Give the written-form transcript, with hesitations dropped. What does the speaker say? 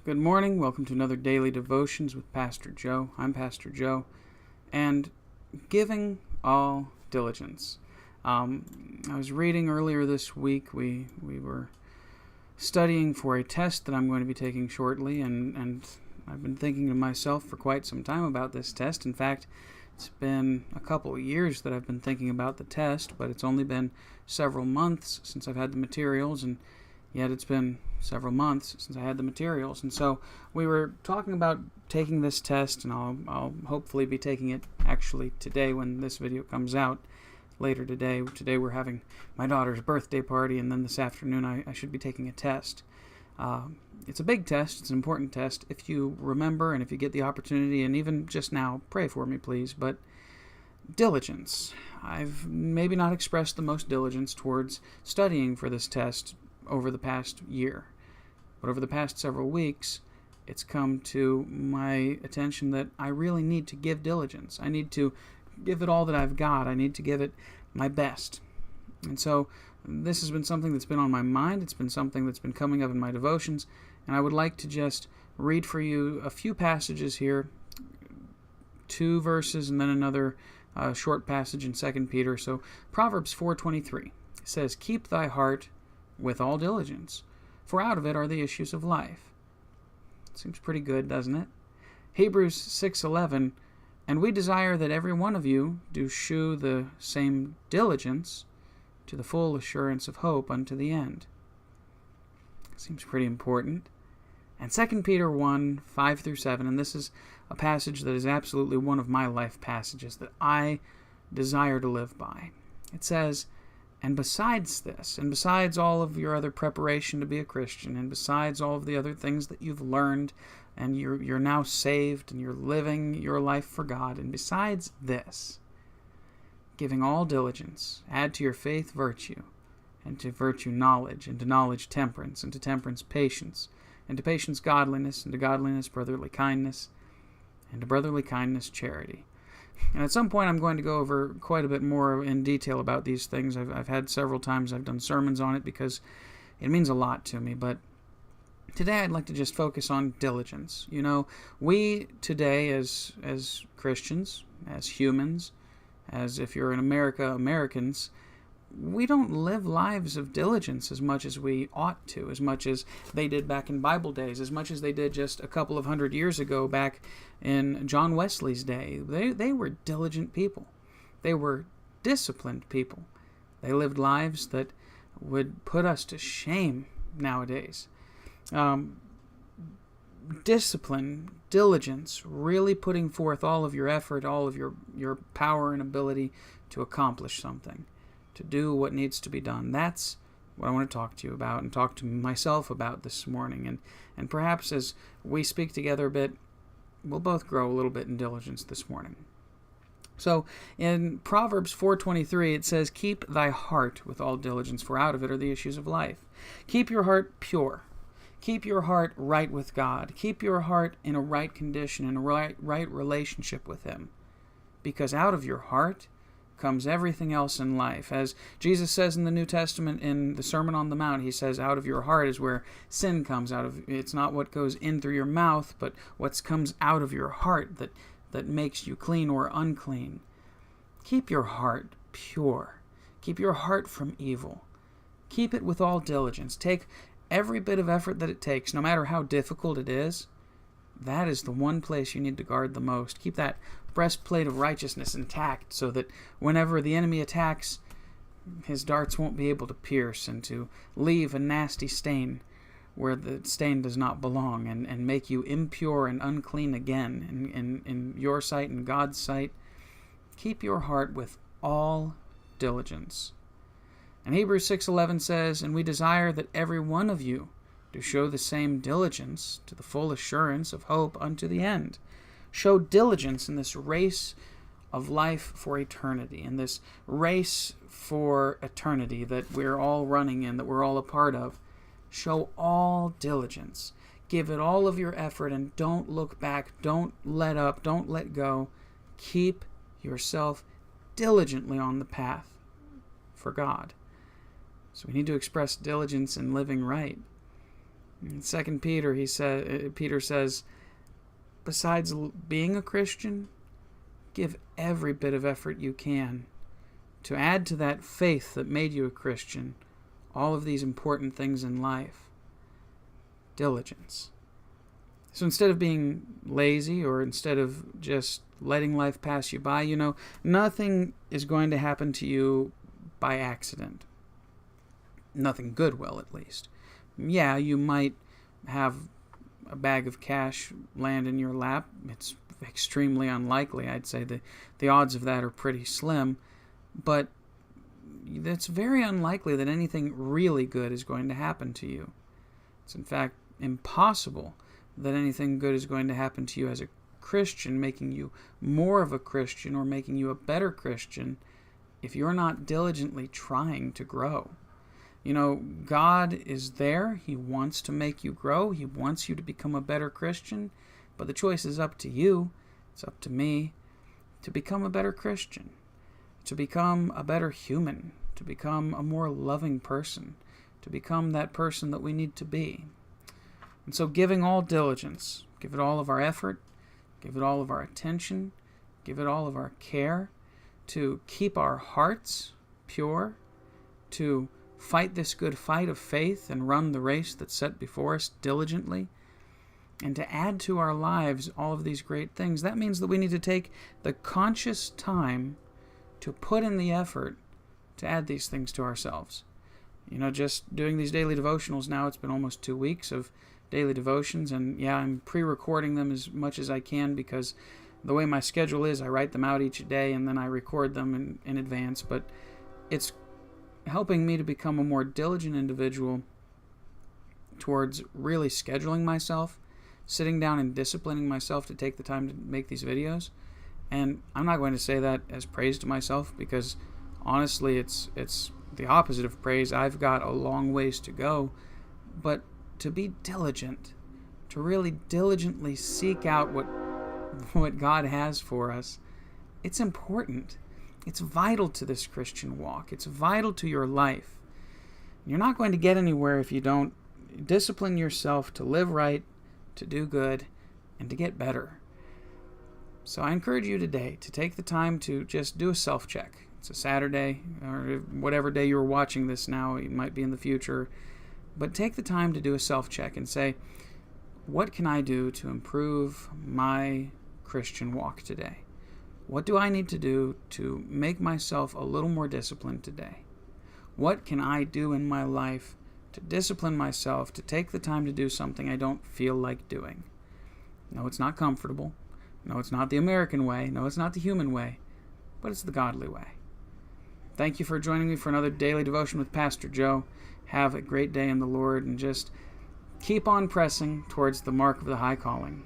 Good morning. Welcome to another Daily Devotions with Pastor Joe. I'm Pastor Joe. And Giving All Diligence. I was reading earlier this week. We were studying for a test that I'm going to be taking shortly, and I've been thinking to myself for quite some time about this test. In fact, it's been a couple of years that I've been thinking about the test, but it's only been several months since I've had the materials, and yet it's been several months since I had the materials. And so we were talking about taking this test, and I'll hopefully be taking it actually today when this video comes out, later today. Today we're having my daughter's birthday party, and then this afternoon I should be taking a test. It's a big test. It's an important test. If you remember and if you get the opportunity, and even just now, pray for me, please. But diligence. I've maybe not expressed the most diligence towards studying for this test over the past year. But over the past several weeks, it's come to my attention that I really need to give diligence. I need to give it all that I've got. I need to give it my best. And so this has been something that's been on my mind. It's been something that's been coming up in my devotions. And I would like to just read for you a few passages here, 2 verses and then another short passage in 2 Peter. So Proverbs 4:23 says, "Keep thy heart with all diligence, for out of it are the issues of life." Seems pretty good, doesn't it? Hebrews 6:11, "And we desire that every one of you do shew the same diligence to the full assurance of hope unto the end." Seems pretty important. And 2 Peter 1:5-7, and this is a passage that is absolutely one of my life passages that I desire to live by. It says, "And besides this, and besides all of your other preparation to be a Christian, and besides all of the other things that you've learned, and you're now saved, and you're living your life for God, and besides this, giving all diligence, add to your faith virtue, and to virtue knowledge, and to knowledge temperance, and to temperance patience, and to patience godliness, and to godliness brotherly kindness, and to brotherly kindness charity." And at some point I'm going to go over quite a bit more in detail about these things. I've had several times I've done sermons on it because it means a lot to me. But today I'd like to just focus on diligence. You know, we today as Christians, as humans, as if you're in America, Americans, we don't live lives of diligence as much as we ought to, as much as they did back in Bible days, as much as they did just a couple of hundred years ago back in John Wesley's day. They were diligent people. They were disciplined people. They lived lives that would put us to shame nowadays. Discipline, diligence, really putting forth all of your effort, all of your power and ability to accomplish something, to do what needs to be done. That's what I want to talk to you about and talk to myself about this morning. And perhaps as we speak together a bit, we'll both grow a little bit in diligence this morning. So in Proverbs 4:23, it says, "Keep thy heart with all diligence, for out of it are the issues of life." Keep your heart pure. Keep your heart right with God. Keep your heart in a right condition, in a right relationship with Him. Because out of your heart comes everything else in life. As Jesus says in the New Testament in the Sermon on the Mount, He says, out of your heart is where sin comes out of. It's not what goes in through your mouth, but what comes out of your heart that makes you clean or unclean. Keep your heart pure. Keep your heart from evil. Keep it with all diligence. Take every bit of effort that it takes, no matter how difficult it is. That is the one place you need to guard the most. Keep that breastplate of righteousness intact so that whenever the enemy attacks, his darts won't be able to pierce, and to leave a nasty stain where the stain does not belong, and make you impure and unclean again in your sight and God's sight. Keep your heart with all diligence. And Hebrews 6:11 says, "And we desire that every one of you do show the same diligence to the full assurance of hope unto the end." Show diligence in this race of life for eternity, in this race for eternity that we're all running in, that we're all a part of. Show all diligence. Give it all of your effort, and don't look back. Don't let up. Don't let go. Keep yourself diligently on the path for God. So we need to express diligence in living right. In 2 Peter, Peter says, besides being a Christian, give every bit of effort you can to add to that faith that made you a Christian all of these important things in life. Diligence. So instead of being lazy, or instead of just letting life pass you by, nothing is going to happen to you by accident. Nothing good will, at least. Yeah, you might have a bag of cash land in your lap. It's extremely unlikely. I'd say the odds of that are pretty slim. But it's very unlikely that anything really good is going to happen to you. It's in fact impossible that anything good is going to happen to you as a Christian, making you more of a Christian or making you a better Christian, if you're not diligently trying to grow. God is there. He wants to make you grow. He wants you to become a better Christian. But the choice is up to you. It's up to me to become a better Christian, to become a better human, to become a more loving person, to become that person that we need to be. And so giving all diligence, give it all of our effort, give it all of our attention, give it all of our care, to keep our hearts pure, to fight this good fight of faith and run the race that's set before us diligently, and to add to our lives all of these great things. That means that we need to take the conscious time to put in the effort to add these things to ourselves. Just doing these daily devotionals now, it's been almost 2 weeks of daily devotions, and yeah, I'm pre-recording them as much as I can because the way my schedule is, I write them out each day and then I record them in advance, but it's helping me to become a more diligent individual towards really scheduling myself, sitting down and disciplining myself to take the time to make these videos. And I'm not going to say that as praise to myself, because honestly it's the opposite of praise. I've got a long ways to go. But to be diligent, to really diligently seek out what God has for us, it's important. It's vital to this Christian walk. It's vital to your life. You're not going to get anywhere if you don't discipline yourself to live right, to do good, and to get better. So I encourage you today to take the time to just do a self-check. It's a Saturday, or whatever day you're watching this now, it might be in the future, but take the time to do a self-check and say, what can I do to improve my Christian walk today? What do I need to do to make myself a little more disciplined today? What can I do in my life to discipline myself to take the time to do something I don't feel like doing? No, it's not comfortable. No, it's not the American way. No, it's not the human way. But it's the godly way. Thank you for joining me for another daily devotion with Pastor Joe. Have a great day in the Lord, and just keep on pressing towards the mark of the high calling.